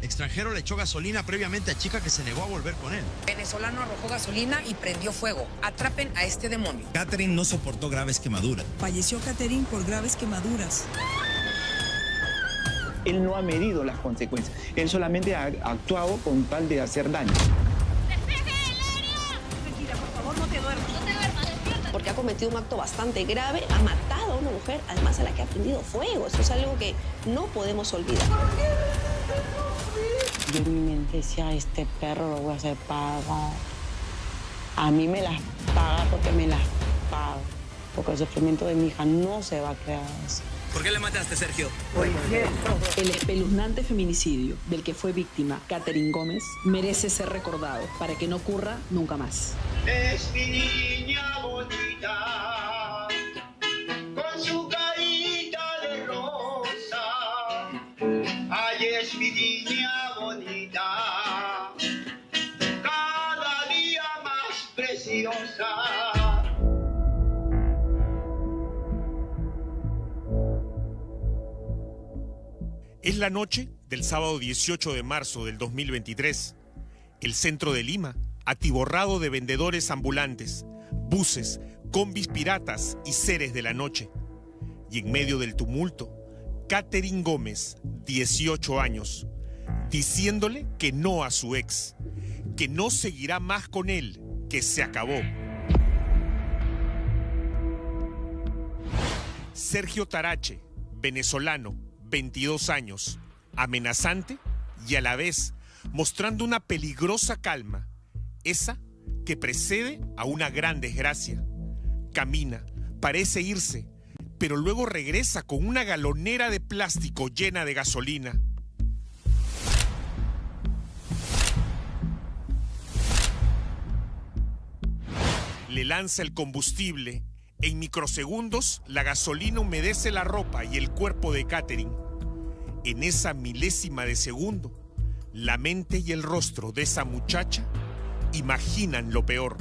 Extranjero le echó gasolina previamente a chica que se negó a volver con él. Venezolano arrojó gasolina y prendió fuego. Atrapen a este demonio. Catherine no soportó graves quemaduras. Falleció Catherine por graves quemaduras. Él no ha medido las consecuencias. Él solamente ha actuado con tal de hacer daño. Tranquila, por favor, no te duermas. No te duermas, despierta. Porque ha cometido un acto bastante grave, ha matado a una mujer, además a la que ha prendido fuego. Eso es algo que no podemos olvidar. Yo en mi mente decía, este perro lo voy a hacer pagar. A mí me las paga porque me las paga. Porque el sufrimiento de mi hija no se va a quedar así. ¿Por qué le mataste, Sergio? El espeluznante feminicidio del que fue víctima Catherine Gómez merece ser recordado para que no ocurra nunca más. Es mi niña bonita, con su carita de rosa. Ay, es mi niña bonita, cada día más preciosa. Es la noche del sábado 18 de marzo del 2023. El centro de Lima, atiborrado de vendedores ambulantes, buses, combis piratas y seres de la noche. Y en medio del tumulto, Catherine Gómez, 18 años, diciéndole que no a su ex, que no seguirá más con él, que se acabó. Sergio Tarache, venezolano, 22 años, amenazante y a la vez mostrando una peligrosa calma, esa que precede a una gran desgracia. Camina, parece irse, pero luego regresa con una galonera de plástico llena de gasolina. Le lanza el combustible. En microsegundos, la gasolina humedece la ropa y el cuerpo de Catherine. En esa milésima de segundo, la mente y el rostro de esa muchacha imaginan lo peor.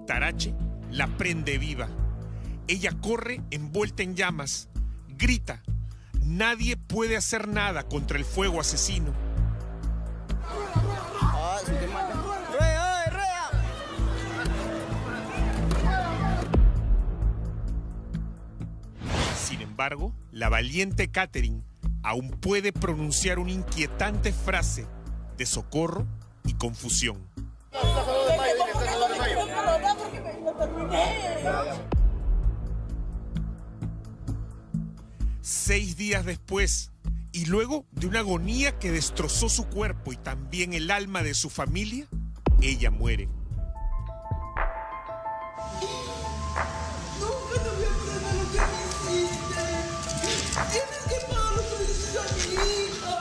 Tarache la prende viva. Ella corre envuelta en llamas, grita. Nadie puede hacer nada contra el fuego asesino. Sin embargo, la valiente Catherine aún puede pronunciar una inquietante frase de socorro y confusión. 6 días después, y luego de una agonía que destrozó su cuerpo y también el alma de su familia, ella muere. Nunca te voy a perdonar lo que me hiciste. Tienes que pagar los servicios a mi hija.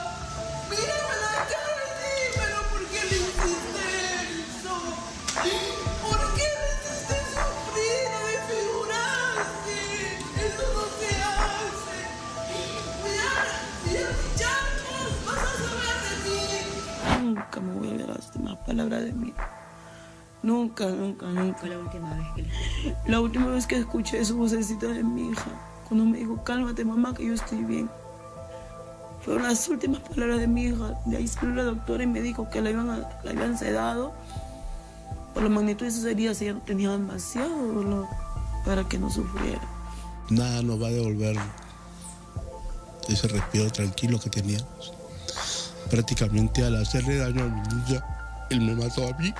Mírame la cara y dímelo por qué le hiciste eso. ¿Por qué le hiciste sufrir? No me figuraste. Eso no se hace. Mira, muchachos, vas a saber de mí. Nunca me voy a lastimar palabras de mí. Nunca, nunca, nunca. Fue la última vez que le... La última vez que escuché su vocecita de mi hija, cuando me dijo, cálmate mamá, que yo estoy bien. Fueron las últimas palabras de mi hija. De ahí salió la doctora y me dijo que la habían sedado. Por la magnitud de sus heridas, ella tenía demasiado dolor para que no sufriera. Nada nos va a devolver ese respiro tranquilo que teníamos. Prácticamente al hacerle daño a mi niña, él me mató a mí.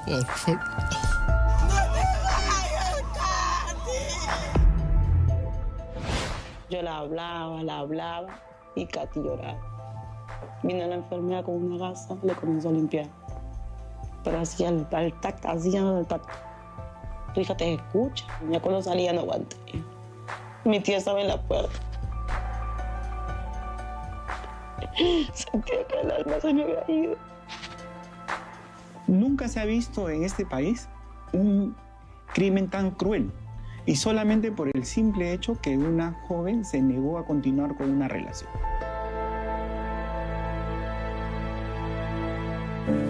Por favor. Yo la hablaba y Katy lloraba. Vino la enfermera con una gasa, le comenzó a limpiar. Pero hacía el tacto, hacía el tacto. Tu hija te escucha. Ya cuando salía no aguanté. Mi tía estaba en la puerta. Sentía que el alma se me había ido. Nunca se ha visto en este país un crimen tan cruel. Y solamente por el simple hecho que una joven se negó a continuar con una relación.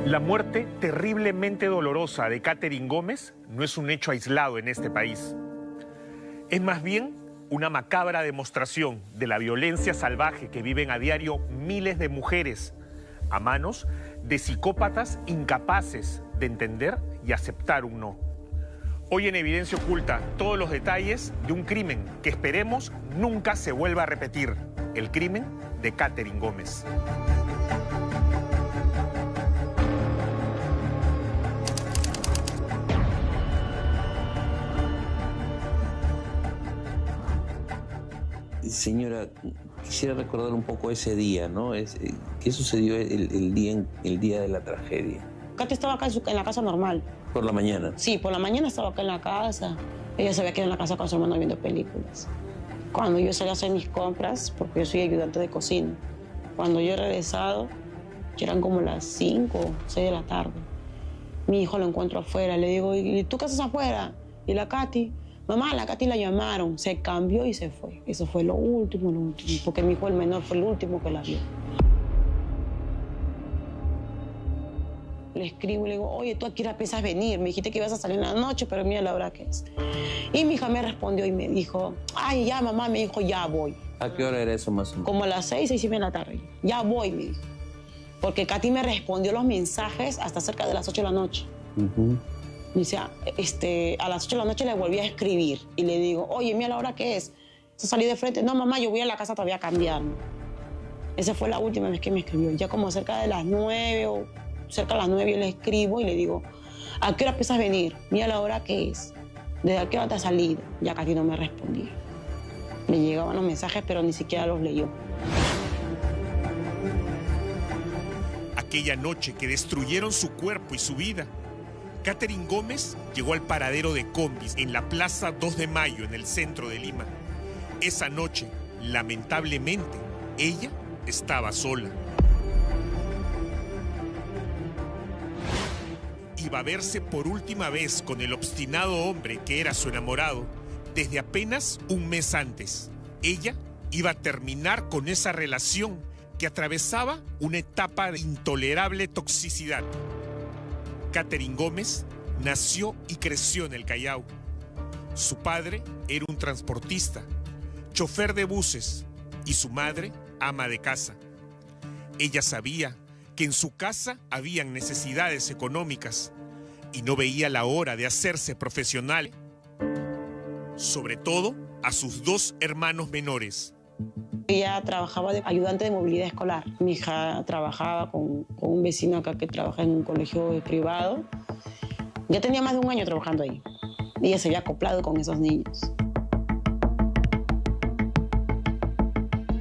La muerte terriblemente dolorosa de Catherine Gómez no es un hecho aislado en este país. Es más bien una macabra demostración de la violencia salvaje que viven a diario miles de mujeres a manos de psicópatas incapaces de entender y aceptar un no. Hoy en Evidencia Oculta, todos los detalles de un crimen que esperemos nunca se vuelva a repetir. El crimen de Katherine Gómez. Señora, quisiera recordar un poco ese día, ¿no? ¿Qué sucedió el día de la tragedia? Katy estaba acá en la casa normal. ¿Por la mañana? Sí, por la mañana estaba acá en la casa. Ella se había quedado en la casa con su hermano viendo películas. Cuando yo salí a hacer mis compras, porque yo soy ayudante de cocina, cuando yo he regresado, ya eran como las 5 o 6 de la tarde. Mi hijo lo encuentro afuera, le digo, ¿y tú qué haces afuera? Y la Katy, mamá, la Katy la llamaron, se cambió y se fue. Eso fue lo último, porque mi hijo el menor fue el último que la vio. Le escribo y le digo, oye, ¿tú a qué hora piensas venir? Me dijiste que ibas a salir en la noche, pero mira la hora que es. Y mi hija me respondió y me dijo, ay, ya, mamá, me dijo, ya voy. ¿A qué hora era eso más o menos? Como a las 6 y media de la tarde. Ya voy, me dijo. Porque Katy me respondió los mensajes hasta cerca de las 8 de la noche. Y decía, a las 8 de la noche le volví a escribir. Y le digo, oye, mira la hora que es. Salí de frente. No, mamá, yo voy a la casa todavía a cambiarme. Esa fue la última vez que me escribió. Ya como cerca de las 9 o cerca de las 9 yo le escribo y le digo, ¿a qué hora piensas venir? Mira la hora que es. ¿Desde a qué hora te has salido? Ya Katy no me respondía. Le llegaban los mensajes, pero ni siquiera los leyó. Aquella noche que destruyeron su cuerpo y su vida, Katherine Gómez llegó al paradero de combis en la Plaza 2 de Mayo, en el centro de Lima. Esa noche, lamentablemente, ella estaba sola. Iba a verse por última vez con el obstinado hombre que era su enamorado desde apenas un mes antes. Ella iba a terminar con esa relación que atravesaba una etapa de intolerable toxicidad. Katherine Gómez nació y creció en el Callao. Su padre era un transportista, chofer de buses, y su madre, ama de casa. Ella sabía que en su casa habían necesidades económicas y no veía la hora de hacerse profesional, sobre todo a sus 2 hermanos menores. Ella trabajaba de ayudante de movilidad escolar. Mi hija trabajaba con un vecino acá que trabaja en un colegio privado. Ya tenía más de un año trabajando ahí. Ella se había acoplado con esos niños.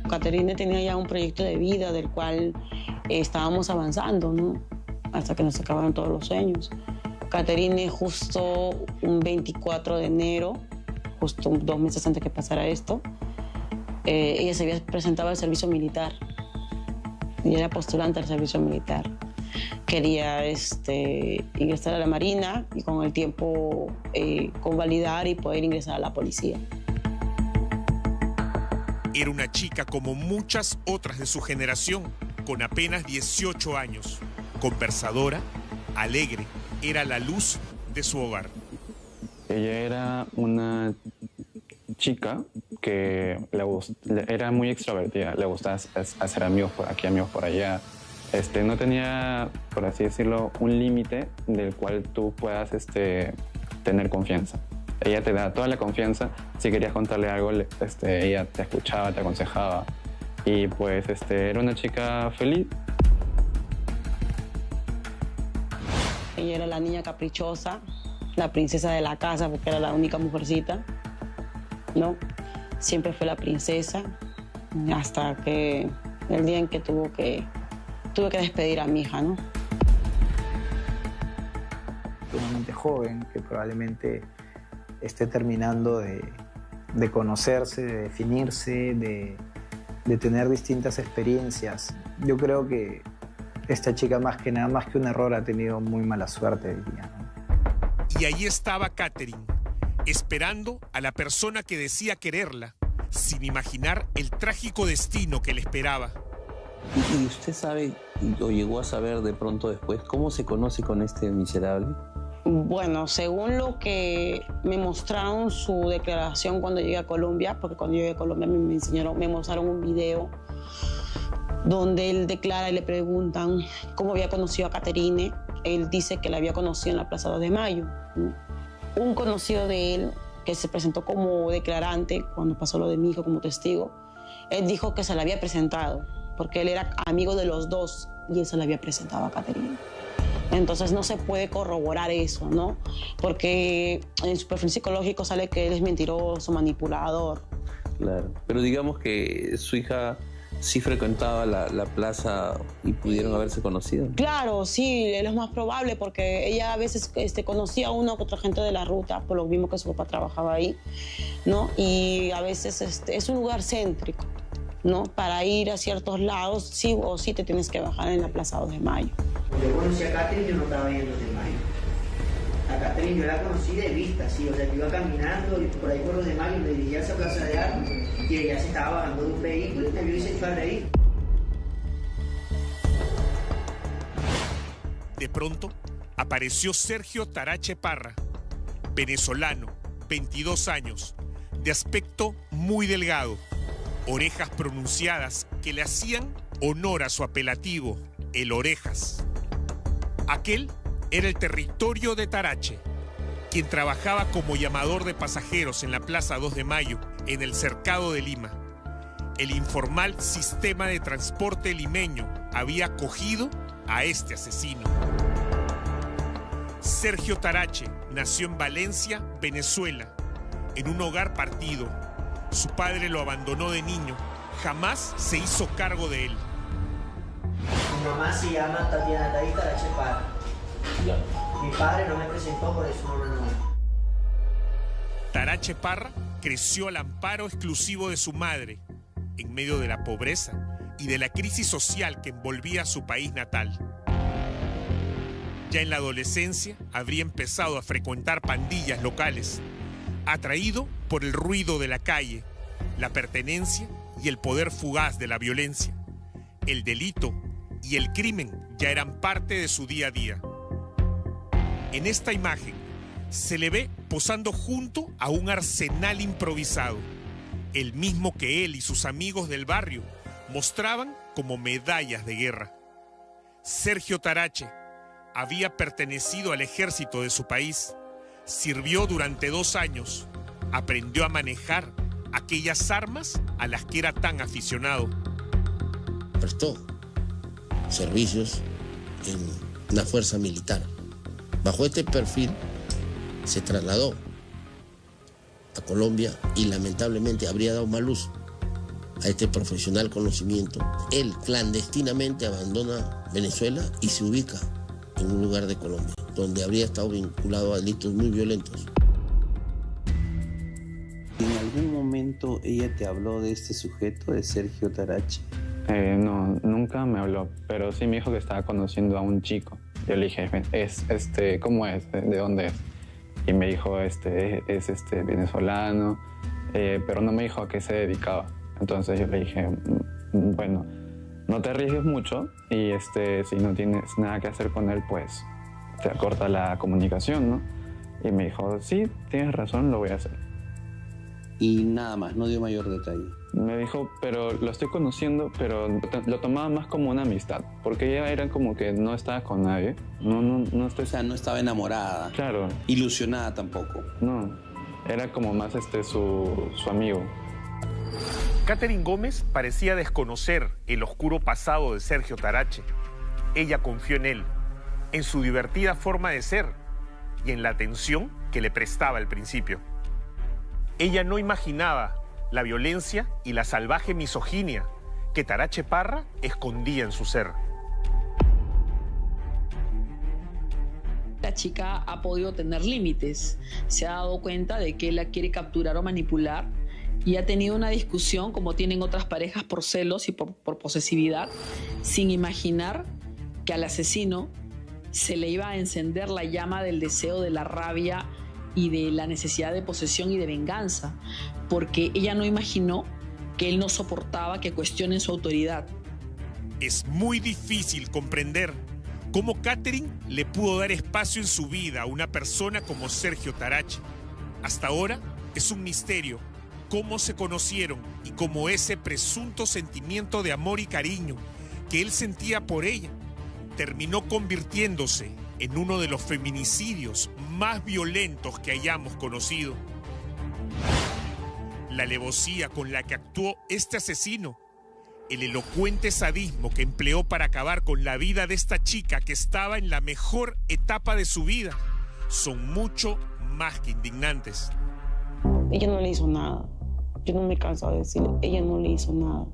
Katherine tenía ya un proyecto de vida del cual estábamos avanzando, ¿no? Hasta que nos acabaron todos los sueños. Katherine, justo un 24 de enero, justo 2 meses antes que pasara esto, ella se había presentado al servicio militar. Ella era postulante al servicio militar. Quería ingresar a la Marina y con el tiempo convalidar y poder ingresar a la policía. Era una chica como muchas otras de su generación, con apenas 18 años, conversadora, alegre, era la luz de su hogar. Ella era una chica que era muy extrovertida, le gustaba hacer amigos por aquí, amigos por allá. No tenía, por así decirlo, un límite del cual tú puedas tener confianza. Ella te da toda la confianza. Si querías contarle algo, ella te escuchaba, te aconsejaba. Y pues era una chica feliz. Ella era la niña caprichosa, la princesa de la casa, porque era la única mujercita, ¿no? Siempre fue la princesa, hasta que el día en que tuve que despedir a mi hija, ¿no? Sumamente joven, que probablemente esté terminando de conocerse, de definirse, de tener distintas experiencias. Yo creo que esta chica, más que nada, más que un error, ha tenido muy mala suerte, diría, ¿no? Y ahí estaba Katherine, esperando a la persona que decía quererla, sin imaginar el trágico destino que le esperaba. ¿Y usted sabe, o llegó a saber de pronto después, cómo se conoce con este miserable? Bueno, según lo que me mostraron su declaración cuando llegué a Colombia, porque cuando llegué a Colombia me mostraron un video donde él declara y le preguntan cómo había conocido a Caterine. Él dice que la había conocido en la Plaza 2 de Mayo. Un conocido de él, que se presentó como declarante cuando pasó lo de mi hijo como testigo, él dijo que se la había presentado, porque él era amigo de los dos y él se la había presentado a Caterine. Entonces no se puede corroborar eso, ¿no? Porque en su perfil psicológico sale que él es mentiroso, manipulador. Claro, pero digamos que su hija sí frecuentaba la plaza y pudieron haberse conocido. Claro, sí, es lo más probable, porque ella a veces conocía a una u otra gente de la ruta, por lo mismo que su papá trabajaba ahí, ¿no? Y a veces es un lugar céntrico, ¿no? Para ir a ciertos lados, sí o sí te tienes que bajar en la Plaza 2 de Mayo. Yo conocí a Catherine, yo no estaba en el 2 de Mayo. A Catherine yo la conocí de vista, sí, o sea, yo iba caminando y por ahí por 2 de Mayo me dirigía a esa Plaza de Armas y ella se estaba bajando de un vehículo y me vio y se echó a reír. De pronto, apareció Sergio Tarache Parra, venezolano, 22 años, de aspecto muy delgado, orejas pronunciadas que le hacían honor a su apelativo, el Orejas. Aquel era el territorio de Tarache, quien trabajaba como llamador de pasajeros en la Plaza 2 de Mayo, en el cercado de Lima. El informal sistema de transporte limeño había acogido a este asesino. Sergio Tarache nació en Valencia, Venezuela, en un hogar partido. Su padre lo abandonó de niño, jamás se hizo cargo de él. Mi mamá se llama Tatiana Taís Tarache Parra. Mi padre no me presentó, por eso no me nombré. Tarache Parra creció al amparo exclusivo de su madre, en medio de la pobreza y de la crisis social que envolvía a su país natal. Ya en la adolescencia habría empezado a frecuentar pandillas locales, atraído por el ruido de la calle, la pertenencia y el poder fugaz de la violencia. El delito y el crimen ya eran parte de su día a día. En esta imagen se le ve posando junto a un arsenal improvisado, el mismo que él y sus amigos del barrio mostraban como medallas de guerra. Sergio Tarache había pertenecido al ejército de su país, sirvió durante 2 años, aprendió a manejar aquellas armas a las que era tan aficionado. Prestó servicios en una fuerza militar. Bajo este perfil se trasladó a Colombia y lamentablemente habría dado mal uso a este profesional conocimiento. Él clandestinamente abandona Venezuela y se ubica en un lugar de Colombia, donde habría estado vinculado a delitos muy violentos. ¿En algún momento ella te habló de este sujeto, de Sergio Tarache? No, nunca me habló, pero sí me dijo que estaba conociendo a un chico. Yo le dije, ¿cómo es? ¿De dónde es? Y me dijo, es venezolano, pero no me dijo a qué se dedicaba. Entonces yo le dije, bueno, no te arriesgues mucho y si no tienes nada que hacer con él, pues te corta la comunicación, ¿no? Y me dijo, sí, tienes razón, lo voy a hacer. Y nada más, no dio mayor detalle. Me dijo, pero lo estoy conociendo, pero lo tomaba más como una amistad, porque ella era como que no estaba con nadie. O sea, no estaba enamorada. Claro. Ilusionada tampoco. No, era como más su amigo. Catherine Gómez parecía desconocer el oscuro pasado de Sergio Tarache. Ella confió en él, en su divertida forma de ser y en la atención que le prestaba al principio. Ella no imaginaba la violencia y la salvaje misoginia que Tarache Parra escondía en su ser. La chica ha podido tener límites, se ha dado cuenta de que él la quiere capturar o manipular y ha tenido una discusión como tienen otras parejas por celos y por posesividad, sin imaginar que al asesino se le iba a encender la llama del deseo, de la rabia y de la necesidad de posesión y de venganza, porque ella no imaginó que él no soportaba que cuestionen su autoridad. Es muy difícil comprender ¿Cómo Katherine le pudo dar espacio en su vida a una persona como Sergio Tarache? Hasta ahora es un misterio cómo se conocieron y cómo ese presunto sentimiento de amor y cariño que él sentía por ella terminó convirtiéndose en uno de los feminicidios más violentos que hayamos conocido. La alevosía con la que actuó este asesino, el elocuente sadismo que empleó para acabar con la vida de esta chica que estaba en la mejor etapa de su vida, son mucho más que indignantes. Ella no le hizo nada. Yo no me canso de decirle, ella no le hizo nada.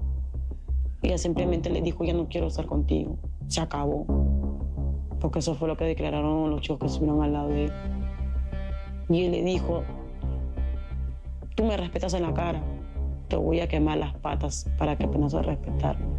Ella simplemente le dijo, ya no quiero estar contigo. Se acabó. Porque eso fue lo que declararon los chicos que estuvieron al lado de él. Y él le dijo, tú me respetas en la cara, te voy a quemar las patas para que aprendas a respetarme.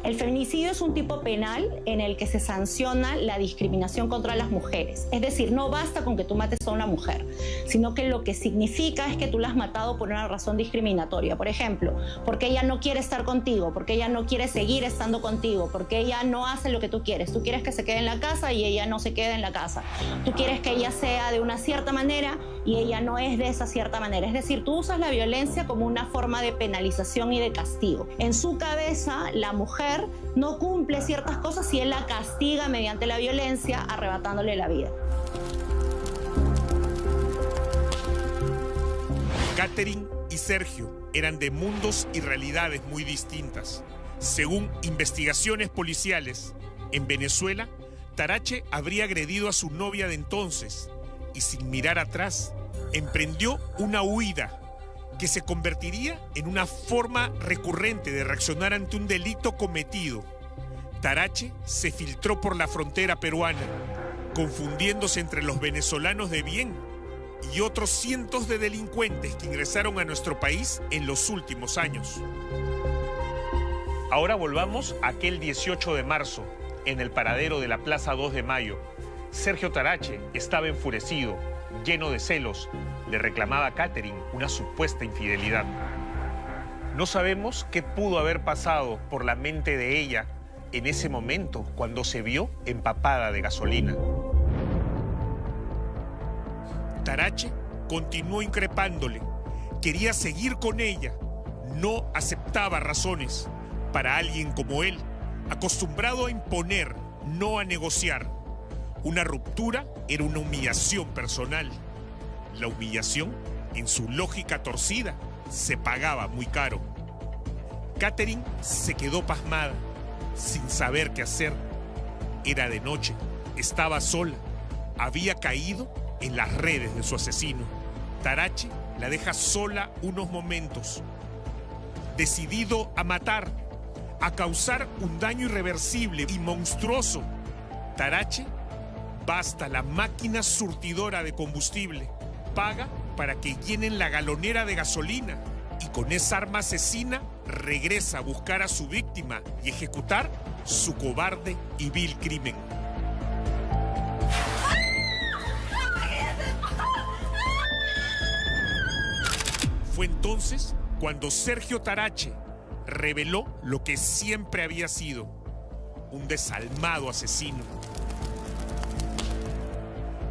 El feminicidio es un tipo penal en el que se sanciona la discriminación contra las mujeres. Es decir, no basta con que tú mates a una mujer, sino que lo que significa es que tú la has matado por una razón discriminatoria. Por ejemplo, porque ella no quiere estar contigo, porque ella no quiere seguir estando contigo, porque ella no hace lo que tú quieres. Tú quieres que se quede en la casa y ella no se queda en la casa. Tú quieres que ella sea de una cierta manera y ella no es de esa cierta manera. Es decir, tú usas la violencia como una forma de penalización y de castigo. En su cabeza, la mujer no cumple ciertas cosas y él la castiga mediante la violencia, arrebatándole la vida. Katherine y Sergio eran de mundos y realidades muy distintas. Según investigaciones policiales, en Venezuela, Tarache habría agredido a su novia de entonces y sin mirar atrás, emprendió una huida que se convertiría en una forma recurrente de reaccionar ante un delito cometido. Tarache se filtró por la frontera peruana, confundiéndose entre los venezolanos de bien y otros cientos de delincuentes que ingresaron a nuestro país en los últimos años. Ahora volvamos a aquel 18 de marzo, en el paradero de la Plaza 2 de Mayo. Sergio Tarache estaba enfurecido, lleno de celos. Le reclamaba a Katherine una supuesta infidelidad. No sabemos qué pudo haber pasado por la mente de ella en ese momento cuando se vio empapada de gasolina. Tarache continuó increpándole. Quería seguir con ella. No aceptaba razones. Para alguien como él, acostumbrado a imponer, no a negociar. Una ruptura era una humillación personal. La humillación, en su lógica torcida, se pagaba muy caro. Katherine se quedó pasmada, sin saber qué hacer. Era de noche, estaba sola, había caído en las redes de su asesino. Tarache la deja sola unos momentos. Decidido a matar, a causar un daño irreversible y monstruoso, Tarache va hasta la máquina surtidora de combustible. Paga para que llenen la galonera de gasolina y con esa arma asesina regresa a buscar a su víctima y ejecutar su cobarde y vil crimen. Fue entonces cuando Sergio Tarache reveló lo que siempre había sido: un desalmado asesino.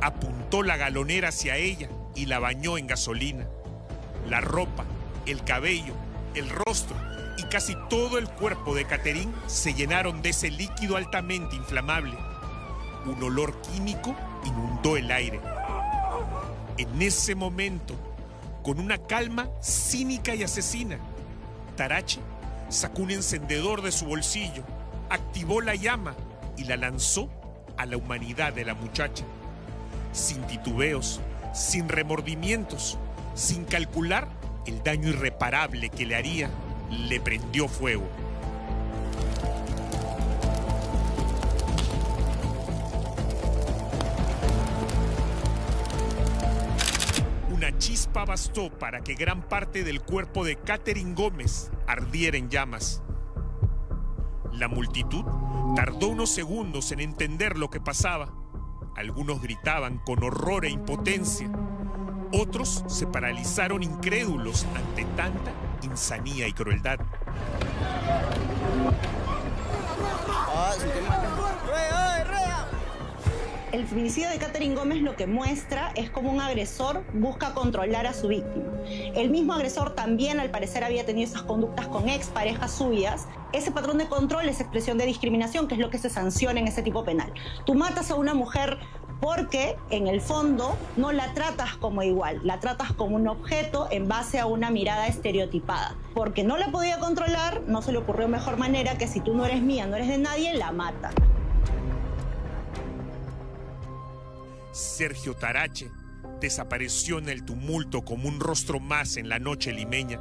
Apuntó la galonera hacia ella y la bañó en gasolina. La ropa, el cabello, el rostro y casi todo el cuerpo de Katherine se llenaron de ese líquido altamente inflamable. Un olor químico inundó el aire. En ese momento, con una calma cínica y asesina, Tarache sacó un encendedor de su bolsillo, activó la llama y la lanzó a la humanidad de la muchacha. Sin titubeos, sin remordimientos, sin calcular el daño irreparable que le haría, le prendió fuego. Una chispa bastó para que gran parte del cuerpo de Katherine Gómez ardiera en llamas. La multitud tardó unos segundos en entender lo que pasaba. Algunos gritaban con horror e impotencia. Otros se paralizaron incrédulos ante tanta insanía y crueldad. El feminicidio de Katherine Gómez lo que muestra es cómo un agresor busca controlar a su víctima. El mismo agresor también, al parecer, había tenido esas conductas con exparejas suyas. Ese patrón de control es expresión de discriminación, que es lo que se sanciona en ese tipo penal. Tú matas a una mujer porque, en el fondo, no la tratas como igual, la tratas como un objeto en base a una mirada estereotipada. Porque no la podía controlar, no se le ocurrió mejor manera que si tú no eres mía, no eres de nadie, la mata. Sergio Tarache desapareció en el tumulto como un rostro más en la noche limeña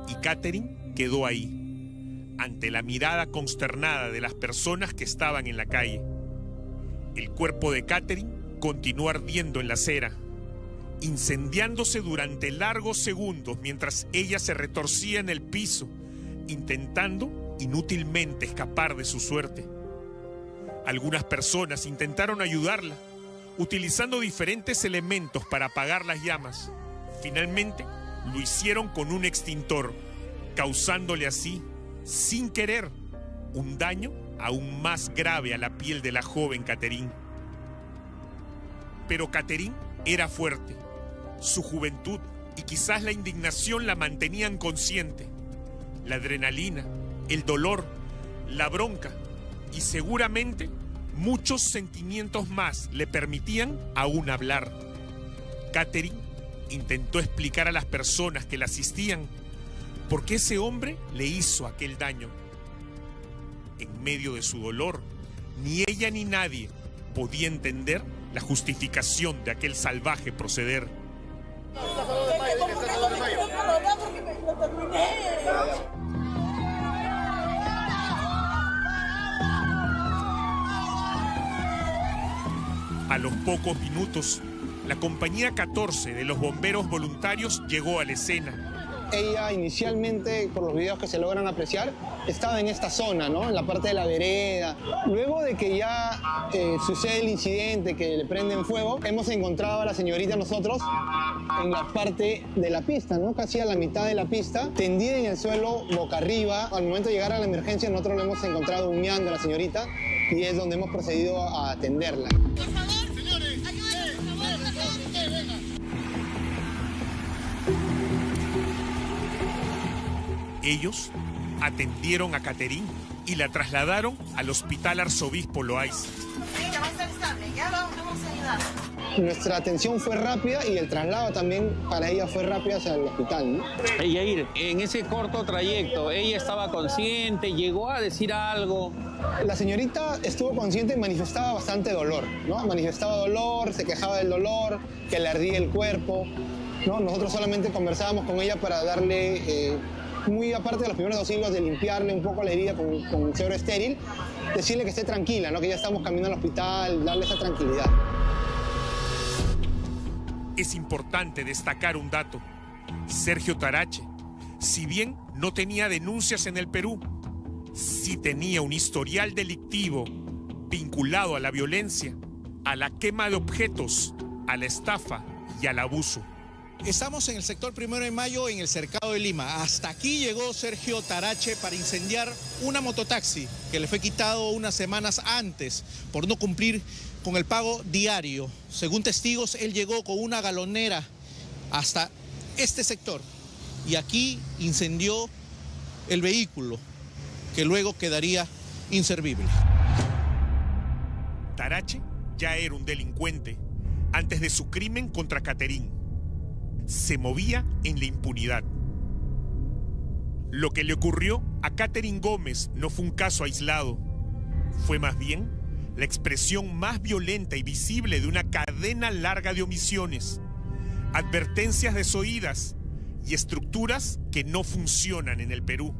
y Katherine quedó ahí, ante la mirada consternada de las personas que estaban en la calle. El cuerpo de Katherine continuó ardiendo en la acera, incendiándose durante largos segundos mientras ella se retorcía en el piso, intentando inútilmente escapar de su suerte. Algunas personas intentaron ayudarla, utilizando diferentes elementos para apagar las llamas. Finalmente, lo hicieron con un extintor, causándole así, sin querer, un daño aún más grave a la piel de la joven Katherine. Pero Katherine era fuerte. Su juventud y quizás la indignación la mantenían consciente. La adrenalina, el dolor, la bronca y seguramente muchos sentimientos más le permitían aún hablar. Katherine intentó explicar a las personas que la asistían por qué ese hombre le hizo aquel daño. En medio de su dolor, ni ella ni nadie podía entender la justificación de aquel salvaje proceder. A los pocos minutos, la compañía 14 de los bomberos voluntarios llegó a la escena. Ella inicialmente, por los videos que se logran apreciar, estaba en esta zona, ¿no? En la parte de la vereda. Luego de que ya sucede el incidente, que le prenden fuego, hemos encontrado a la señorita nosotros en la parte de la pista, ¿no? Casi a la mitad de la pista, tendida en el suelo, boca arriba. Al momento de llegar a la emergencia, nosotros la hemos encontrado humeando a la señorita y es donde hemos procedido a atenderla. Por favor, señores, ayuden, por favor, venga. Ellos atendieron a Katherine y la trasladaron al Hospital Arzobispo Loaiza. Ella va a estar estable, ya vamos a ayudar. Nuestra atención fue rápida y el traslado también para ella fue rápido hacia el hospital, ¿no? Yair, en ese corto trayecto, ¿ella estaba consciente? ¿Llegó a decir algo? La señorita estuvo consciente y manifestaba bastante dolor, ¿no? Manifestaba dolor, se quejaba del dolor, que le ardía el cuerpo, ¿no? Nosotros solamente conversábamos con ella para darle, muy aparte de los primeros auxilios, de limpiarle un poco la herida con suero estéril, decirle que esté tranquila, ¿no? Que ya estamos caminando al hospital, darle esa tranquilidad. Es importante destacar un dato. Sergio Tarache, si bien no tenía denuncias en el Perú, sí tenía un historial delictivo vinculado a la violencia, a la quema de objetos, a la estafa y al abuso. Estamos en el sector 1 de Mayo, en el Cercado de Lima. Hasta aquí llegó Sergio Tarache para incendiar una mototaxi que le fue quitado unas semanas antes por no cumplir con el pago diario. Según testigos, él llegó con una galonera hasta este sector y aquí incendió el vehículo, que luego quedaría inservible. Tarache ya era un delincuente antes de su crimen contra Katherine. Se movía en la impunidad. Lo que le ocurrió a Katherine Gómez no fue un caso aislado. Fue más bien la expresión más violenta y visible de una cadena larga de omisiones, advertencias desoídas y estructuras que no funcionan en el Perú.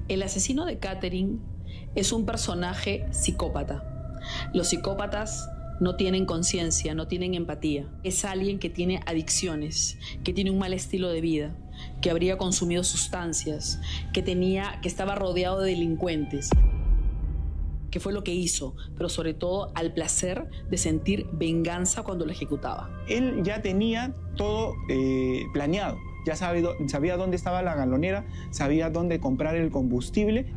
El asesino de Katherine es un personaje psicópata. Los psicópatas no tienen conciencia, no tienen empatía. Es alguien que tiene adicciones, que tiene un mal estilo de vida, que habría consumido sustancias, que estaba rodeado de delincuentes. Que fue lo que hizo, pero sobre todo al placer de sentir venganza cuando lo ejecutaba. Él ya tenía todo planeado, ya sabía dónde estaba la galonera, sabía dónde comprar el combustible.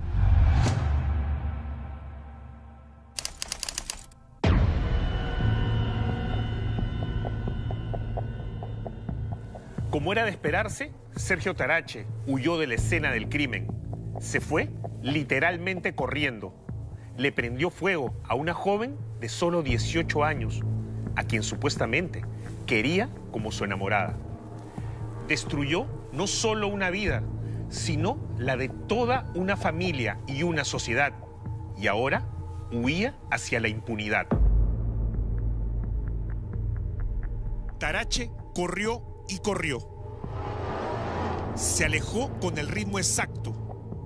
Como era de esperarse, Sergio Tarache huyó de la escena del crimen. Se fue literalmente corriendo. Le prendió fuego a una joven de solo 18 años, a quien supuestamente quería como su enamorada. Destruyó no solo una vida, sino la de toda una familia y una sociedad. Y ahora huía hacia la impunidad. Tarache corrió y corrió. Se alejó con el ritmo exacto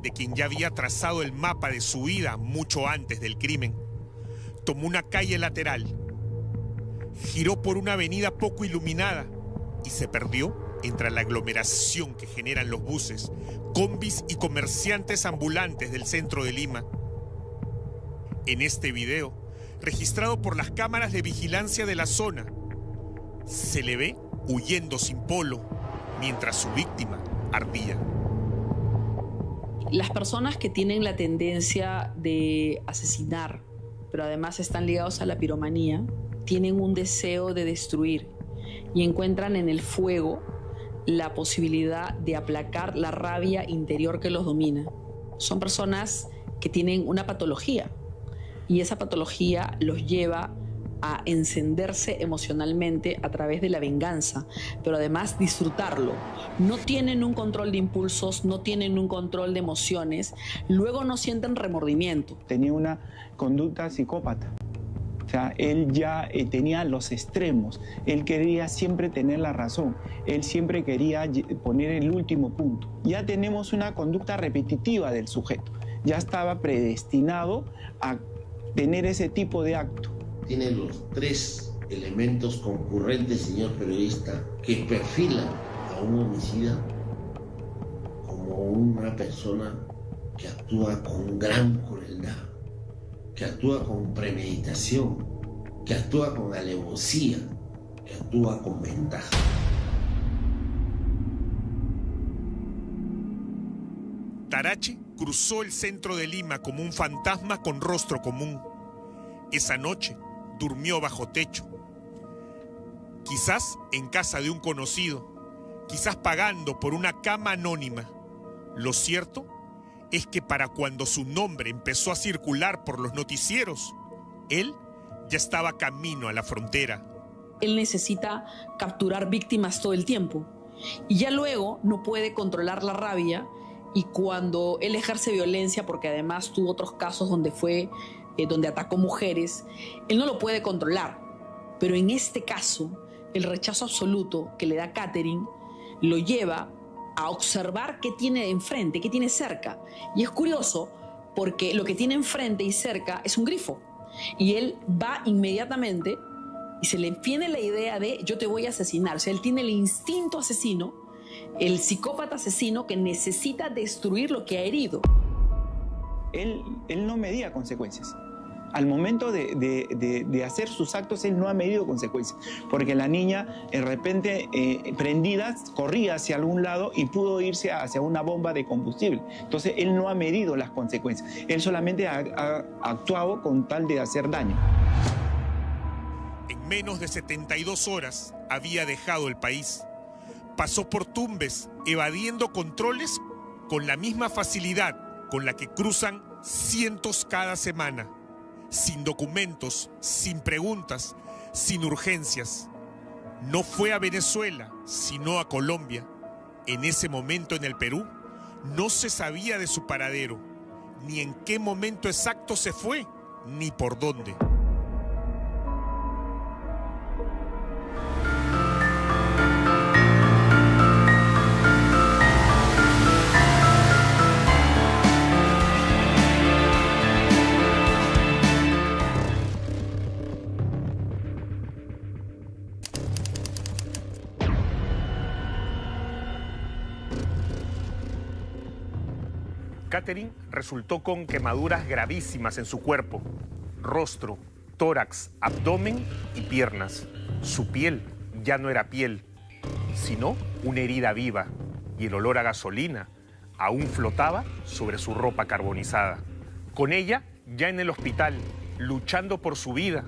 de quien ya había trazado el mapa de su vida mucho antes del crimen. Tomó una calle lateral, giró por una avenida poco iluminada y se perdió entre la aglomeración que generan los buses, combis y comerciantes ambulantes del centro de Lima. En este video, registrado por las cámaras de vigilancia de la zona, se le ve huyendo sin polo mientras su víctima ardía. Las personas que tienen la tendencia de asesinar, pero además están ligados a la piromanía, tienen un deseo de destruir y encuentran en el fuego la posibilidad de aplacar la rabia interior que los domina. Son personas que tienen una patología y esa patología los lleva a encenderse emocionalmente a través de la venganza, pero además disfrutarlo. No tienen un control de impulsos, no tienen un control de emociones, luego no sienten remordimiento. Tenía una conducta psicópata. O sea, él ya tenía los extremos. Él quería siempre tener la razón. Él siempre quería poner el último punto. Ya tenemos una conducta repetitiva del sujeto. Ya estaba predestinado a tener ese tipo de acto. Tiene los tres elementos concurrentes, señor periodista, que perfilan a un homicida como una persona que actúa con gran crueldad, que actúa con premeditación, que actúa con alevosía, que actúa con ventaja. Tarache cruzó el centro de Lima como un fantasma con rostro común. Esa noche durmió bajo techo, quizás en casa de un conocido, quizás pagando por una cama anónima. Lo cierto es que para cuando su nombre empezó a circular por los noticieros, él ya estaba camino a la frontera. Él necesita capturar víctimas todo el tiempo y ya luego no puede controlar la rabia, y cuando él ejerce violencia, porque además tuvo otros casos donde atacó mujeres, él no lo puede controlar. Pero en este caso, el rechazo absoluto que le da Katherine lo lleva a observar qué tiene enfrente, qué tiene cerca. Y es curioso porque lo que tiene enfrente y cerca es un grifo. Y él va inmediatamente y se le viene la idea de yo te voy a asesinar. O sea, él tiene el instinto asesino, el psicópata asesino que necesita destruir lo que ha herido. Él no medía consecuencias. Al momento de hacer sus actos, él no ha medido consecuencias, porque la niña, de repente, prendida, corría hacia algún lado y pudo irse hacia una bomba de combustible. Entonces, él no ha medido las consecuencias. Él solamente ha actuado con tal de hacer daño. En menos de 72 horas había dejado el país. Pasó por Tumbes, evadiendo controles con la misma facilidad con la que cruzan cientos cada semana. Sin documentos, sin preguntas, sin urgencias. No fue a Venezuela, sino a Colombia. En ese momento en el Perú, no se sabía de su paradero, ni en qué momento exacto se fue, ni por dónde. Katherine resultó con quemaduras gravísimas en su cuerpo, rostro, tórax, abdomen y piernas. Su piel ya no era piel, sino una herida viva, y el olor a gasolina aún flotaba sobre su ropa carbonizada. Con ella, ya en el hospital, luchando por su vida,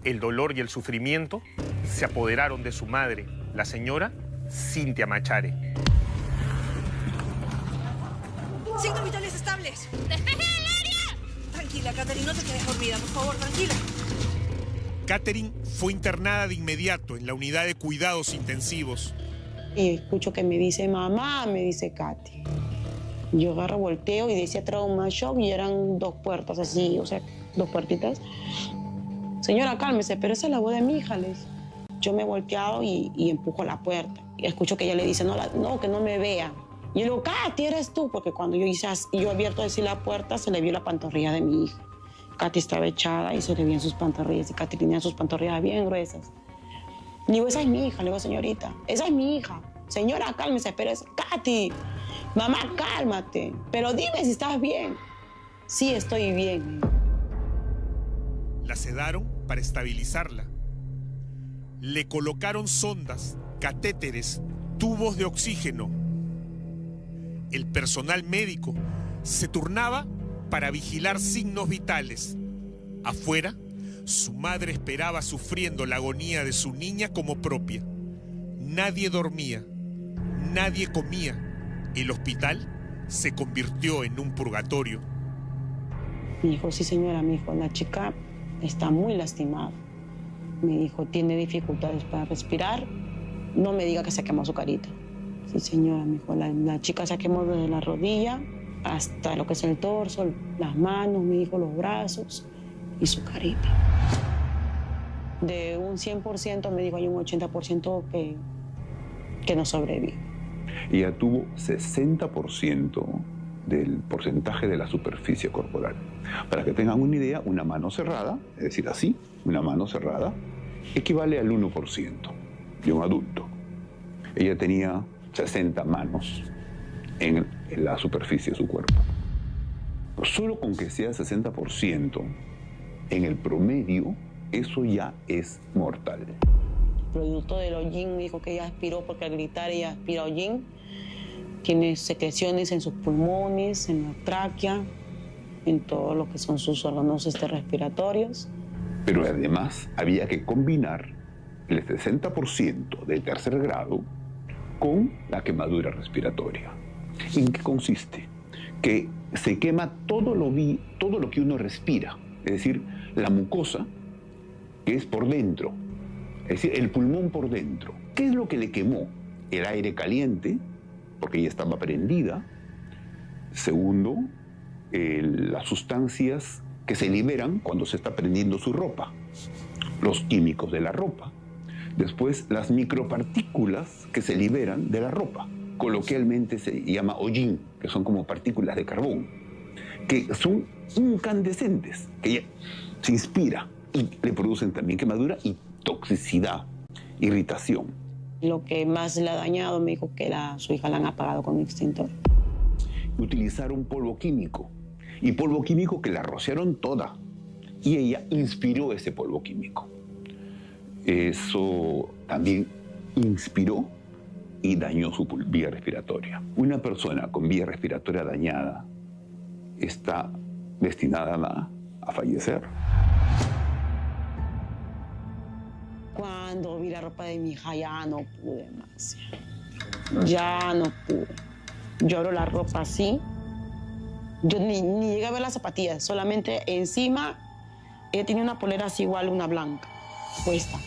el dolor y el sufrimiento se apoderaron de su madre, la señora Cintia Machare. Signos vitales estables. ¡Despeje del área! Tranquila, Katherine, no te quedes dormida, por favor, tranquila. Katherine fue internada de inmediato en la unidad de cuidados intensivos. Y escucho que me dice, mamá, me dice Katy. Yo agarro, volteo y decía trauma shock y eran 2 puertas así, o sea, 2 puertitas. Señora, cálmese, pero esa es la voz de mi hija, les. Yo me he volteado y empujo la puerta. Y escucho que ella le dice, no, que no me vea. Y yo le digo, Katy, eres tú, porque cuando yo he abierto así la puerta, se le vio la pantorrilla de mi hija. Katy estaba echada y se le veían sus pantorrillas, y Katy tenía sus pantorrillas bien gruesas. Le digo, esa es mi hija, le digo, señorita, esa es mi hija. Señora, cálmese, pero es Katy. Mamá, cálmate, pero dime si estás bien. Sí, estoy bien. La sedaron para estabilizarla. Le colocaron sondas, catéteres, tubos de oxígeno. El personal médico se turnaba para vigilar signos vitales. Afuera, su madre esperaba sufriendo la agonía de su niña como propia. Nadie dormía, nadie comía. El hospital se convirtió en un purgatorio. Me dijo, sí señora, me dijo, la chica está muy lastimada. Me dijo, tiene dificultades para respirar. No me diga que se quemó su carita. Sí señora, me dijo, la chica se quemó desde la rodilla hasta lo que es el torso, las manos, me dijo, los brazos y su carita. De un 100% me dijo, hay un 80% que no sobrevive. Ella tuvo 60% del porcentaje de la superficie corporal. Para que tengan una idea, una mano cerrada, es decir, así, una mano cerrada, equivale al 1% de un adulto. Ella tenía 60 manos en la superficie de su cuerpo. Solo con que sea 60% en el promedio, eso ya es mortal. Producto del hollín, me dijo que ella aspiró, porque al gritar ella aspira hollín. Tiene secreciones en sus pulmones, en la tráquea, en todo lo que son sus órganos respiratorios. Pero además había que combinar el 60% del tercer grado con la quemadura respiratoria. ¿En qué consiste? Que se quema todo lo que uno respira, es decir, la mucosa, que es por dentro, es decir, el pulmón por dentro. ¿Qué es lo que le quemó? El aire caliente, porque ella estaba prendida. Segundo, las sustancias que se liberan cuando se está prendiendo su ropa, los químicos de la ropa. Después, las micropartículas que se liberan de la ropa. Coloquialmente se llama hollín, que son como partículas de carbón, que son incandescentes, que ella se inspira y le producen también quemadura y toxicidad, irritación. Lo que más le ha dañado, me dijo que su hija la han apagado con un extintor. Utilizaron polvo químico, y polvo químico que la rociaron toda, y ella inspiró ese polvo químico. Eso también inspiró y dañó su vía respiratoria. Una persona con vía respiratoria dañada está destinada a fallecer. Cuando vi la ropa de mi hija ya no pude más. Ya no pude. Yo abro la ropa así. Yo ni llegué a ver las zapatillas, solamente encima ella tenía una polera así igual, una blanca, puesta.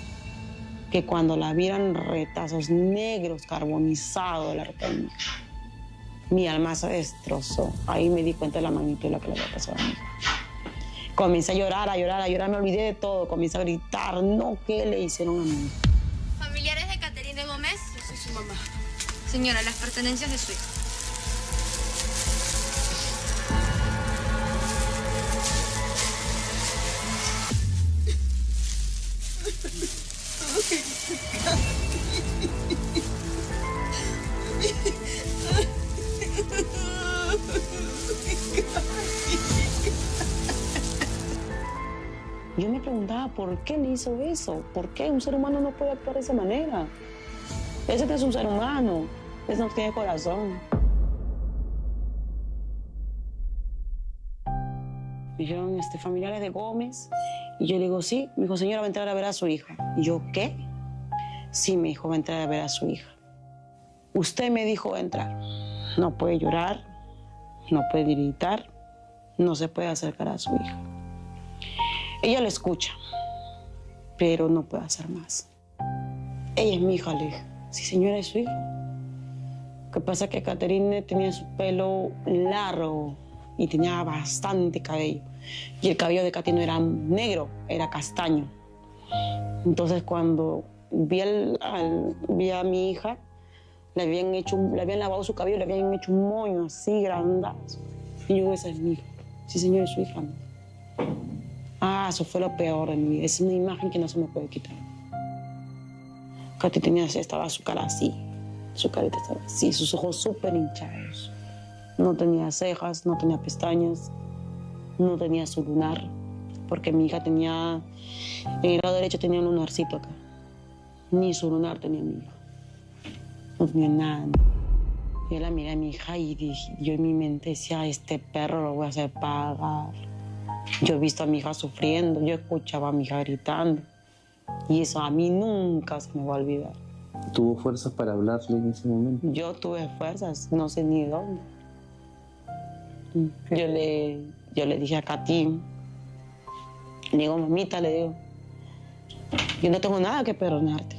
Que cuando la vieran retazos negros, carbonizados de la ropa de mi hija, mi alma se destrozó. Ahí me di cuenta de la magnitud de lo que le había pasado a mi hija. Comencé a llorar, me olvidé de todo. Comencé a gritar, no, ¿qué le hicieron a mi hija? ¿Familiares de Caterine Gómez? Yo soy su mamá. Señora, las pertenencias de su hija. Yo me preguntaba por qué le hizo eso, por qué un ser humano no puede actuar de esa manera. Ese no es un ser humano, ese no tiene corazón. Me dijeron familiares de Gómez, y yo le digo, sí. Me dijo, señora, va a entrar a ver a su hija. Y yo, ¿qué? Sí, me dijo, va a entrar a ver a su hija. Usted me dijo, va a entrar. No puede llorar, no puede gritar, no se puede acercar a su hija. Ella lo escucha, pero no puede hacer más. Ella es mi hija, le dije. Sí, señora, es su hija. Lo que pasa es que Caterine tenía su pelo largo y tenía bastante cabello. Y el cabello de Katy no era negro, era castaño. Entonces, cuando vi a mi hija, le habían lavado su cabello, le habían hecho un moño así, grandazo. Y yo, esa es mi hija. Sí, señor, es su hija. Ah, eso fue lo peor de mi vida. Es una imagen que no se me puede quitar. Katy estaba su cara así. Su carita estaba así, sus ojos súper hinchados. No tenía cejas, no tenía pestañas, no tenía su lunar. Porque mi hija tenía, en el lado derecho tenía un lunarcito acá. Ni su lunar tenía mi hija. No tenía nada. Yo la miré a mi hija y yo en mi mente decía, este perro lo voy a hacer pagar. Yo he visto a mi hija sufriendo, yo escuchaba a mi hija gritando. Y eso a mí nunca se me va a olvidar. ¿Tuvo fuerzas para hablarle en ese momento? Yo tuve fuerzas, no sé ni dónde. Yo le dije a Katy, le digo, mamita, le digo, yo no tengo nada que perdonarte.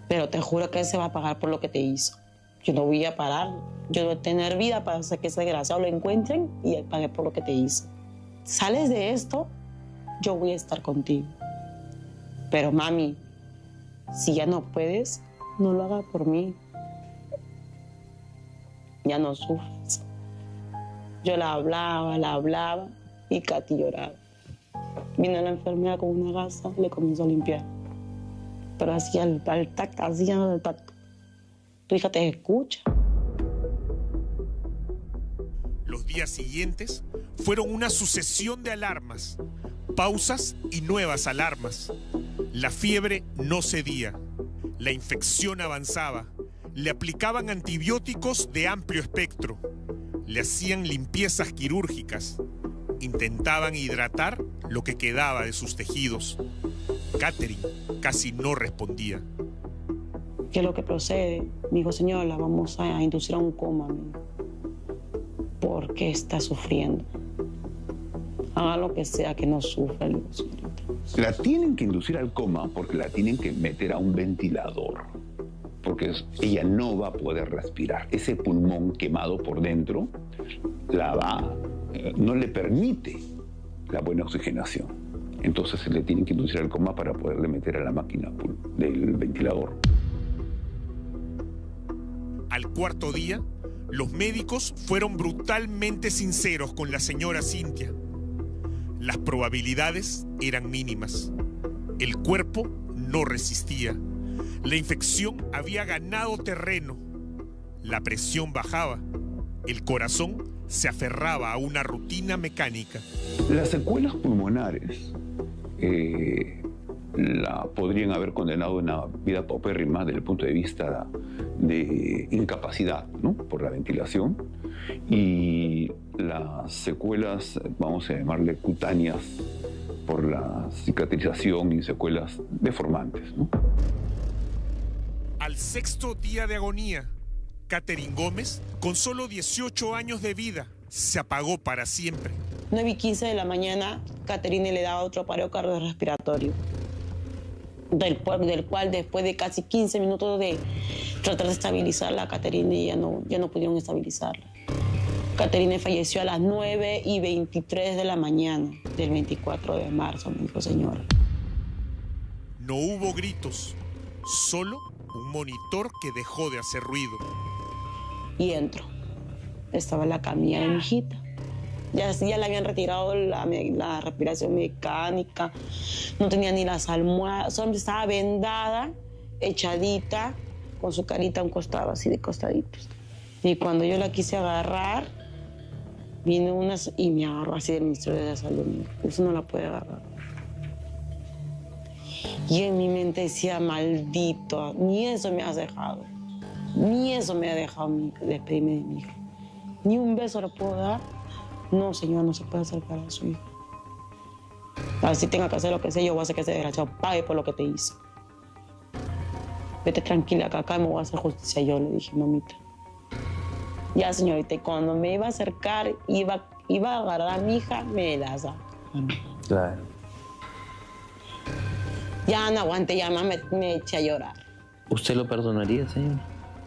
Pero te juro que él se va a pagar por lo que te hizo. Yo no voy a parar. Yo voy a tener vida para hacer que ese desgraciado lo encuentren y él pague por lo que te hizo. Sales de esto, yo voy a estar contigo. Pero mami, si ya no puedes, no lo hagas por mí. Ya no sufres. Yo la hablaba y Katy lloraba. Vino la enfermera con una gasa, le comenzó a limpiar. Pero hacía el tacto, hacía el tacto. Tu hija te escucha. Los días siguientes fueron una sucesión de alarmas, pausas y nuevas alarmas. La fiebre no cedía, la infección avanzaba, le aplicaban antibióticos de amplio espectro, le hacían limpiezas quirúrgicas, intentaban hidratar lo que quedaba de sus tejidos. Catherine casi no respondía. ¿Qué es lo que procede? Me dijo, señora, la vamos a inducir a un coma. ¿Por qué está sufriendo? Haga lo que sea, que no sufra. La tienen que inducir al coma porque la tienen que meter a un ventilador. Porque ella no va a poder respirar. Ese pulmón quemado por dentro no le permite la buena oxigenación. Entonces se le tienen que inducir al coma para poderle meter a la máquina del ventilador. Al cuarto día, los médicos fueron brutalmente sinceros con la señora Cintia. Las probabilidades eran mínimas. El cuerpo no resistía. La infección había ganado terreno. La presión bajaba. El corazón se aferraba a una rutina mecánica. Las secuelas pulmonares la podrían haber condenado a una vida paupérrima desde el punto de vista de incapacidad, ¿no?, por la ventilación, y las secuelas, vamos a llamarle cutáneas, por la cicatrización y secuelas deformantes, ¿no? Al sexto día de agonía, Catherine Gómez, con solo 18 años de vida, se apagó para siempre. 9:15 de la mañana, Caterine le daba otro paro cardiorrespiratorio, del cual después de casi 15 minutos de tratar de estabilizarla, a Caterine ya no pudieron estabilizarla. Caterine falleció a las 9:23 de la mañana del 24 de marzo, me dijo, señora. No hubo gritos, solo un monitor que dejó de hacer ruido. Y entro. Estaba en la camilla de mi hijita. Ya le habían retirado la respiración mecánica, no tenía ni las almohadas, solo estaba vendada, echadita, con su carita a un costado, así de costaditos. Y cuando yo la quise agarrar, Vino unas y me agarró así del Ministerio de la Salud. Usted no la puede agarrar. Y en mi mente decía, maldito, ni eso me has dejado. Ni eso me ha dejado despedirme de mi hija. Ni un beso le puedo dar. No, señor, no se puede acercar a su hija. Así tenga que hacer lo que sea, yo voy a hacer que ese desgraciado pague por lo que te hizo. Vete tranquila, que acá me voy a hacer justicia yo, le dije, mamita. Ya, señorita, y cuando me iba a acercar, iba a agarrar a mi hija, me la sacaron. Claro. Ya no aguanté, ya más me eché a llorar. ¿Usted lo perdonaría, señor?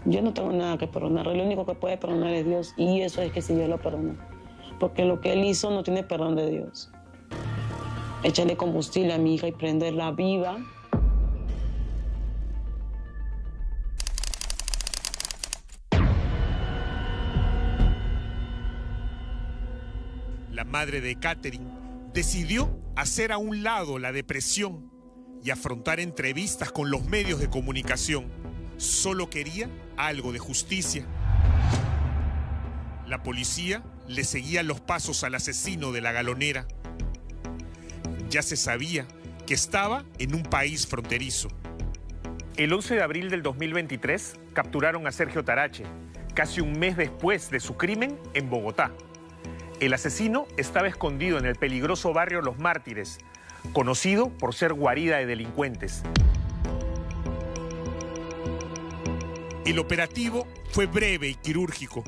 Yo no tengo nada que perdonar, lo único que puede perdonar es Dios, y eso es que si Dios lo perdona. Porque lo que él hizo no tiene perdón de Dios. Échale combustible a mi hija y prenderla viva. La madre de Catherine decidió hacer a un lado la depresión y afrontar entrevistas con los medios de comunicación. Solo quería algo de justicia. La policía le seguía los pasos al asesino de la galonera. Ya se sabía que estaba en un país fronterizo. El 11 de abril del 2023 capturaron a Sergio Tarache, casi un mes después de su crimen en Bogotá. El asesino estaba escondido en el peligroso barrio Los Mártires, conocido por ser guarida de delincuentes. El operativo fue breve y quirúrgico.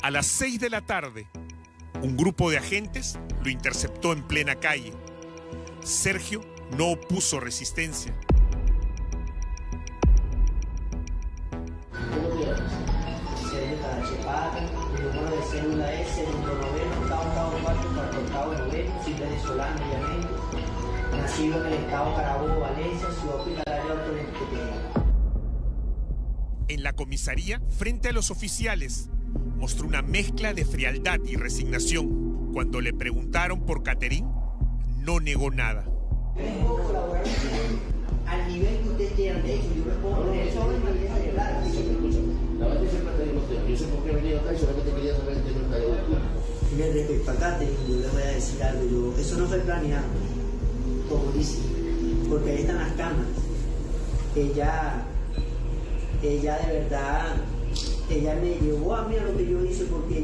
A las 6 de la tarde, un grupo de agentes lo interceptó en plena calle. Sergio no opuso resistencia. Sergio Tarache Parra, mi número de cédula es 019, octavo 4, octavo noveno, soy venezolano obviamente, nacido en el estado Carabobo, Valencia, ciudad hospitalaria Ortodoxa. En la comisaría, frente a los oficiales, mostró una mezcla de frialdad y resignación. Cuando le preguntaron por Catherine, no negó nada. Vengo a colaborar al nivel que ustedes quieran. De hecho, yo me puedo poner sobre una pieza de plata. La verdad siempre te digo, yo sé por qué he venido acá y solamente quería saber el tema de la. Mira, respecto a Catherine, yo les voy a decir algo. Eso no fue planeado, como dicen, porque ahí están las cámaras. Ella de verdad, ella me llevó a mí a lo que yo hice, porque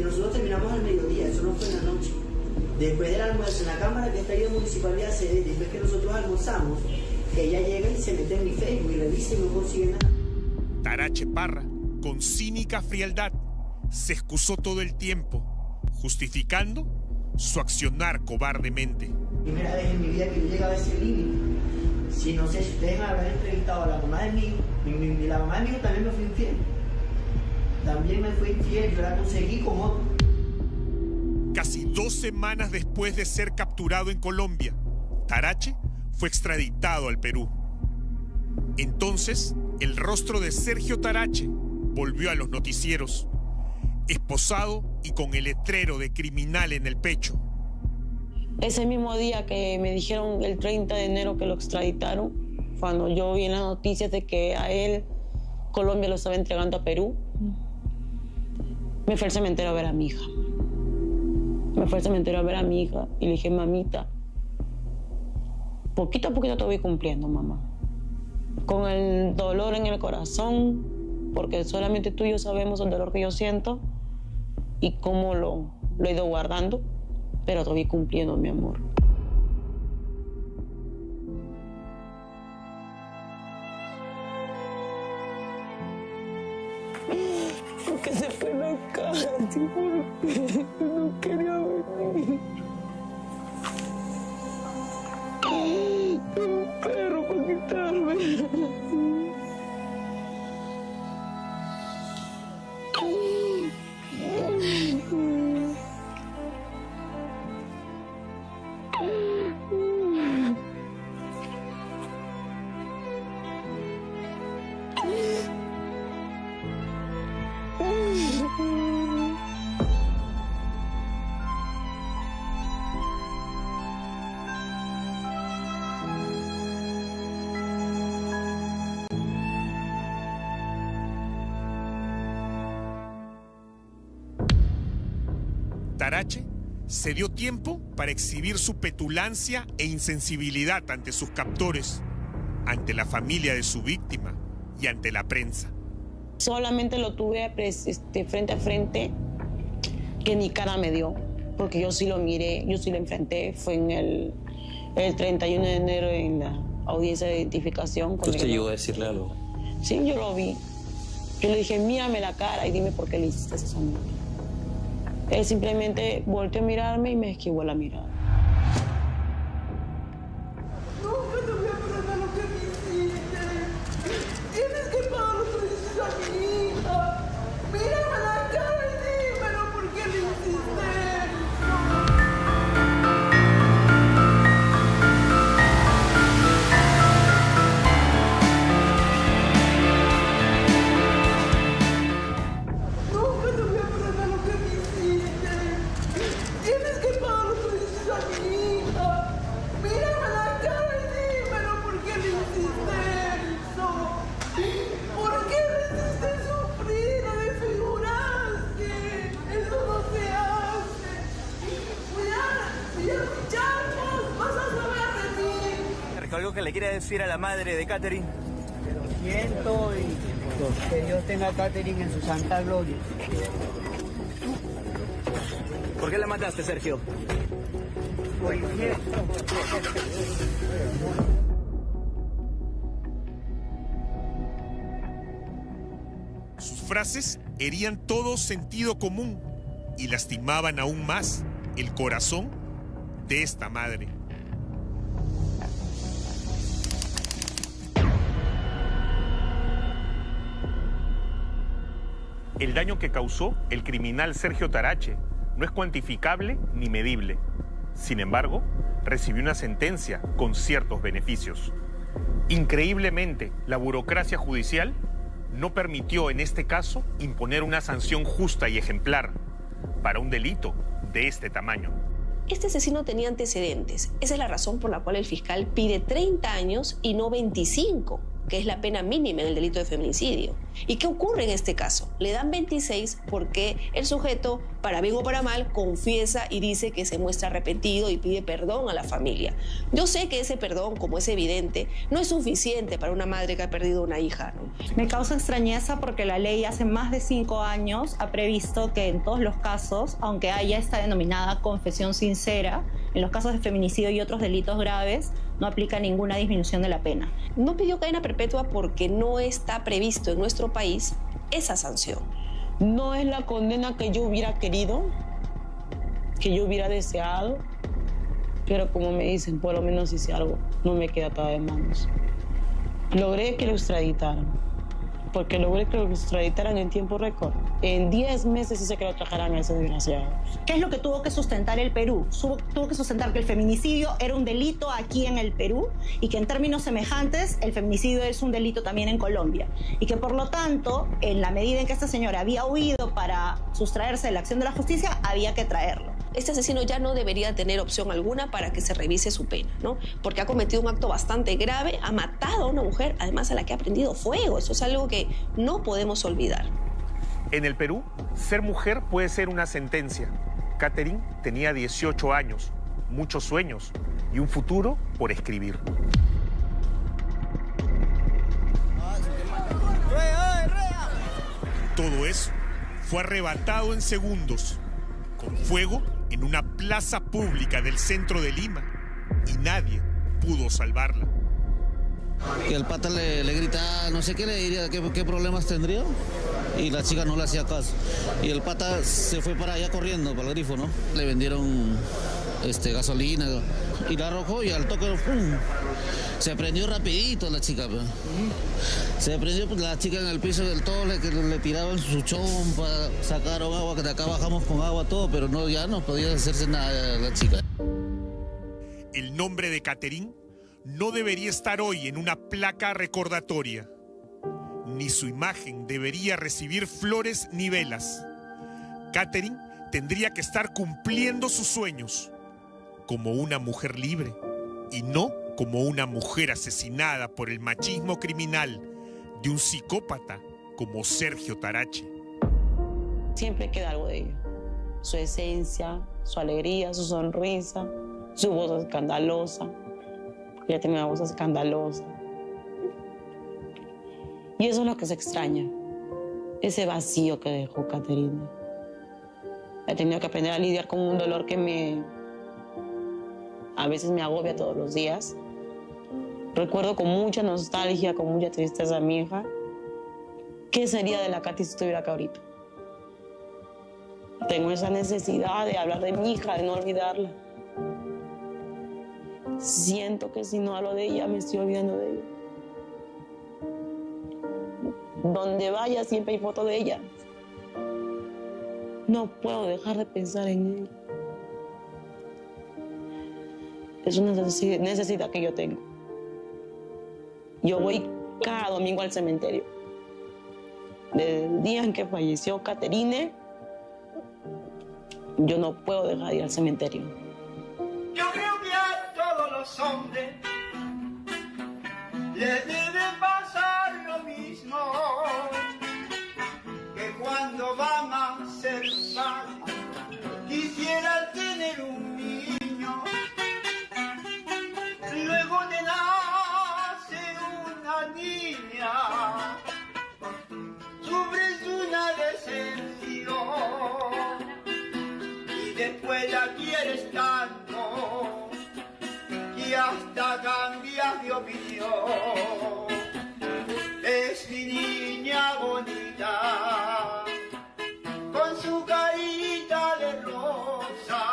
nosotros terminamos al mediodía, eso no fue en la noche. Después del almuerzo, en la cámara que está ahí de Municipalidad Sede, después que nosotros almorzamos, ella llega y se mete en mi Facebook y revisa y no consigue nada. Tarache Parra, con cínica frialdad, se excusó todo el tiempo, justificando su accionar cobardemente. Primera vez en mi vida que yo llegaba a ese límite. Si no sé si ustedes me habrán entrevistado a la mamá de mi hijo, la mamá de mi hijo también me fue infiel. También me fue infiel, yo la conseguí con otro. Casi 2 semanas después de ser capturado en Colombia, Tarache fue extraditado al Perú. Entonces, el rostro de Sergio Tarache volvió a los noticieros, esposado y con el letrero de criminal en el pecho. Ese mismo día que me dijeron, el 30 de enero, que lo extraditaron, cuando yo vi en las noticias de que a él Colombia lo estaba entregando a Perú, me fui al cementerio a ver a mi hija. Me fui al cementerio a ver a mi hija y le dije, mamita, poquito a poquito te voy cumpliendo, mamá. Con el dolor en el corazón, porque solamente tú y yo sabemos el dolor que yo siento y cómo lo he ido guardando, pero te voy cumpliendo, mi amor. Porque se fue la casa, porque no quería venir. Un perro para quitarme. Tarache se dio tiempo para exhibir su petulancia e insensibilidad ante sus captores, ante la familia de su víctima y ante la prensa. Solamente lo tuve frente a frente, que ni cara me dio, porque yo sí lo miré, yo sí lo enfrenté. Fue en el 31 de enero en la audiencia de identificación. ¿Usted llegó a decirle algo? Sí, yo lo vi. Yo le dije, mírame la cara y dime por qué le hiciste eso a mí. Él simplemente volteó a mirarme y me esquivó la mirada. Nunca te voy a perdonar lo que me hiciste. Tienes que pagar los precios a mi hija. Mírame la cara y dímelo por qué le hiciste eso. Nunca te voy a perdonar lo que me hiciste. Tienes que pagar los precios a mi hija. Mírame la cara y dímelo por qué le hiciste eso. ¿Por qué me hiciste sufrir? ¿No desfiguraste? Eso no se hace. Cuidado, muchachos, vas a saber de mí. ¿Algo que le quiere decir a la madre de Catherine? Que lo siento y que Dios tenga a Catherine en su santa gloria. ¿Por qué la mataste, Sergio? Por infiel. Sus frases herían todo sentido común y lastimaban aún más el corazón de esta madre. El daño que causó el criminal Sergio Tarache no es cuantificable ni medible. Sin embargo, recibió una sentencia con ciertos beneficios. Increíblemente, la burocracia judicial no permitió en este caso imponer una sanción justa y ejemplar para un delito de este tamaño. Este asesino tenía antecedentes. Esa es la razón por la cual el fiscal pide 30 años y no 25, que es la pena mínima en el delito de feminicidio. ¿Y qué ocurre en este caso? Le dan 26 porque el sujeto, para bien o para mal, confiesa y dice que se muestra arrepentido y pide perdón a la familia. Yo sé que ese perdón, como es evidente, no es suficiente para una madre que ha perdido una hija, ¿no? Me causa extrañeza porque la ley hace más de 5 años ha previsto que en todos los casos, aunque haya esta denominada confesión sincera, en los casos de feminicidio y otros delitos graves, no aplica ninguna disminución de la pena. No pidió cadena perpetua porque no está previsto en nuestro país esa sanción. No es la condena que yo hubiera querido, que yo hubiera deseado, pero como me dicen, por lo menos hice algo, no me queda atada de manos. Logré que lo extraditaran, porque logré que lo extraditaran en tiempo récord. En 10 meses hice que lo trajeran a ese desgraciado. ¿Qué es lo que tuvo que sustentar el Perú? Tuvo que sustentar que el feminicidio era un delito aquí en el Perú y que en términos semejantes el feminicidio es un delito también en Colombia. Y que por lo tanto, en la medida en que esta señora había huido para sustraerse de la acción de la justicia, había que traerlo. Este asesino ya no debería tener opción alguna para que se revise su pena, ¿no? Porque ha cometido un acto bastante grave, ha matado a una mujer, además a la que ha prendido fuego. Eso es algo que no podemos olvidar. En el Perú, ser mujer puede ser una sentencia. Catherine tenía 18 años, muchos sueños y un futuro por escribir. Todo eso fue arrebatado en segundos, con fuego en una plaza pública del centro de Lima, y nadie pudo salvarla. Que el pata le grita, no sé qué le diría, qué problemas tendría, y la chica no le hacía caso. Y el pata se fue para allá corriendo, para el grifo, ¿no? Le vendieron gasolina y la arrojó y al toque, ¡pum! Se prendió rapidito la chica, pues. Se prendió la chica en el piso del todo, le tiraban su chompa, sacaron agua, que de acá bajamos con agua todo, pero no, ya no podía hacerse nada la chica. El nombre de Catherine no debería estar hoy en una placa recordatoria, ni su imagen debería recibir flores ni velas. Catherine tendría que estar cumpliendo sus sueños como una mujer libre y no como una mujer asesinada por el machismo criminal de un psicópata como Sergio Tarache. Siempre queda algo de ella. su esencia, su alegría, su sonrisa, su voz escandalosa. Ella tenía una voz escandalosa. Y eso es lo que se extraña, ese vacío que dejó Caterina. He tenido que aprender a lidiar con un dolor que a veces me agobia todos los días. Recuerdo con mucha nostalgia, con mucha tristeza a mi hija. ¿Qué sería de la Katy si estuviera acá ahorita? Tengo esa necesidad de hablar de mi hija, de no olvidarla. Siento que si no hablo de ella, me estoy olvidando de ella. Donde vaya siempre hay fotos de ella. No puedo dejar de pensar en ella. Es una necesidad que yo tengo. Yo voy cada domingo al cementerio. Desde el día en que falleció Caterine, yo no puedo dejar de ir al cementerio. Yo creo que a todos los hombres les debe pasar lo mismo, que cuando van a ser padres quisieran tener un niño. Luego te nace una niña, sufres una decepción y después la quieres tanto y hasta cambias de opinión. Es mi niña bonita, con su carita de rosa.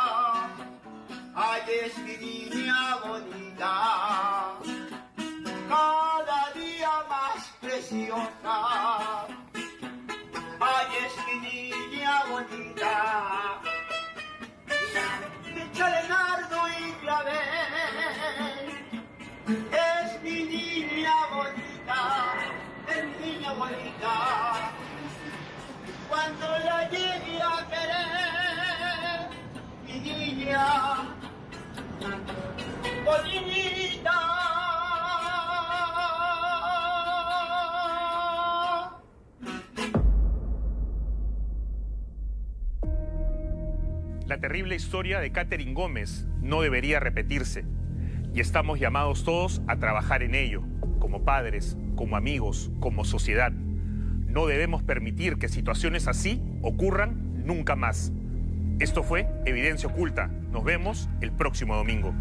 Ay, es mi niña bonita, cada día más preciosa. Ay, es mi niña bonita, échale nardo y clavel. Es mi niña bonita, es mi niña bonita. Cuando la llegue a querer, mi niña bonita. La terrible historia de Katherine Gómez no debería repetirse y estamos llamados todos a trabajar en ello, como padres, como amigos, como sociedad. No debemos permitir que situaciones así ocurran nunca más. Esto fue Evidencia Oculta. Nos vemos el próximo domingo.